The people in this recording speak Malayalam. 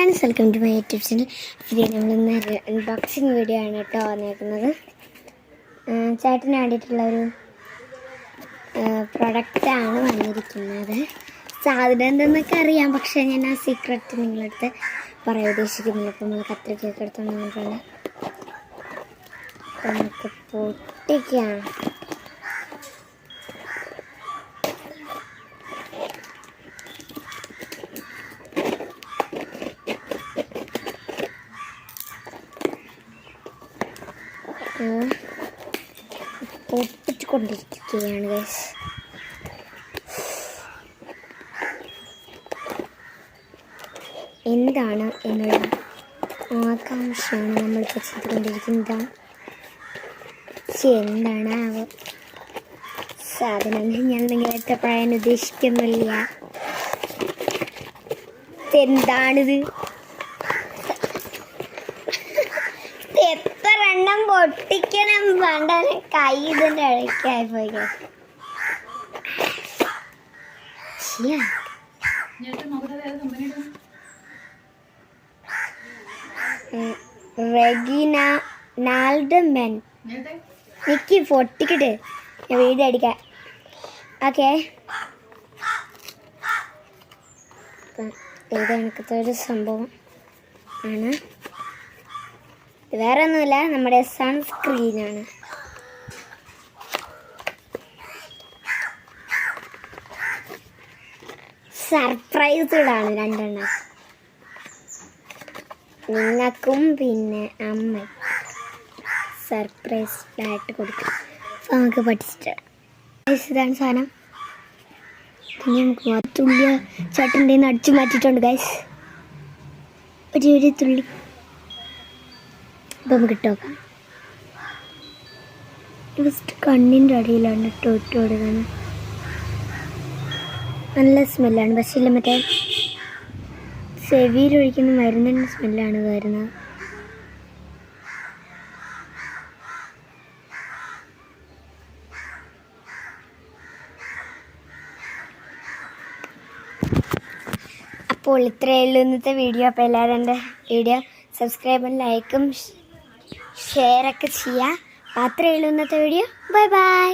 Guys, welcome to my YouTube channel. ഇത് നമ്മളിന്ന് അൺബോക്സിങ് വീഡിയോ ആണ് കേട്ടോ വന്നേക്കുന്നത്. ചേട്ടന് വേണ്ടിയിട്ടുള്ളൊരു പ്രൊഡക്റ്റാണ് വന്നിരിക്കുന്നത്. സാധനം എന്തെന്നൊക്കെ അറിയാം, പക്ഷേ ഞാൻ ആ സീക്രട്ട് നിങ്ങളടുത്ത് പറയാൻ ഉദ്ദേശിക്കുന്നില്ല. അപ്പോൾ നമ്മൾ കത്രികയൊക്കെ എടുത്തോണ്ട് വന്നിട്ടുണ്ട്. നമുക്ക് പൊട്ടിക്കാം. പൊട്ടിച്ചുകൊണ്ടിരിക്കുകയാണ് ഗൈസ്. എന്താണ് എന്നുള്ള ആകാംക്ഷയാണ് നമ്മളിപ്പോൾ ചെയ്തുകൊണ്ടിരിക്കുന്നത്. എന്താണ് സാധനം ഞാൻ നിങ്ങളടുത്ത് പറയാൻ ഉദ്ദേശിക്കുന്നില്ല. എന്താണിത്? എത്ര എണ്ണം പൊട്ടിക്കണം വേണ്ട, കൈ ഇതിൻ്റെ ഇടയ്ക്കായി പോയി. റെഗീന നാൽഡ്മെൻ എനിക്ക് പൊട്ടിക്കിട്ട് ഞാൻ വീഡിയോ അടിക്കാം. ഓക്കെ, ഇത് എനിക്കത്തെ ഒരു സംഭവം ആണ്. വേറെ ഒന്നുമില്ല, നമ്മുടെ സൺസ്ക്രീനാണ്. സർപ്രൈസ്ഡാണ് രണ്ടെണ്ണം, നിങ്ങൾക്കും പിന്നെ അമ്മ സർപ്രൈസ്ഡായിട്ട് കൊടുക്കും. അപ്പോൾ നമുക്ക് പഠിച്ചിട്ട് ഇതാണ് സാധനം. പിന്നെ നമുക്ക് തുള്ളി ചേട്ടൻ്റെ നിന്ന് അടിച്ചു മാറ്റിയിട്ടുണ്ട് ഗൈസ്, ഒരു തുള്ളി. അപ്പം നമുക്ക് ഇട്ട് നോക്കാം. ജസ്റ്റ് കണ്ണിൻ്റെ അടിയിലാണ് ഇട്ട് കൊടുക്കുന്നത്. നല്ല സ്മെല്ലാണ്, പക്ഷേ ഇല്ല മറ്റേ ചെവിയിലൊഴിക്കുന്ന മരുന്നിൻ്റെ സ്മെല്ലാണ് വരുന്നത്. അപ്പോൾ ഇത്രയേ ഉള്ളൂ ഇന്നത്തെ വീഡിയോ. അപ്പോൾ എല്ലാവരും എൻ്റെ വീഡിയോ സബ്സ്ക്രൈബും ലൈക്കും ഷെയറൊക്കെ ചെയ്യുക. അത്രയേ ഉള്ളൂ ഇന്നത്തെ വീഡിയോ. Bye bye.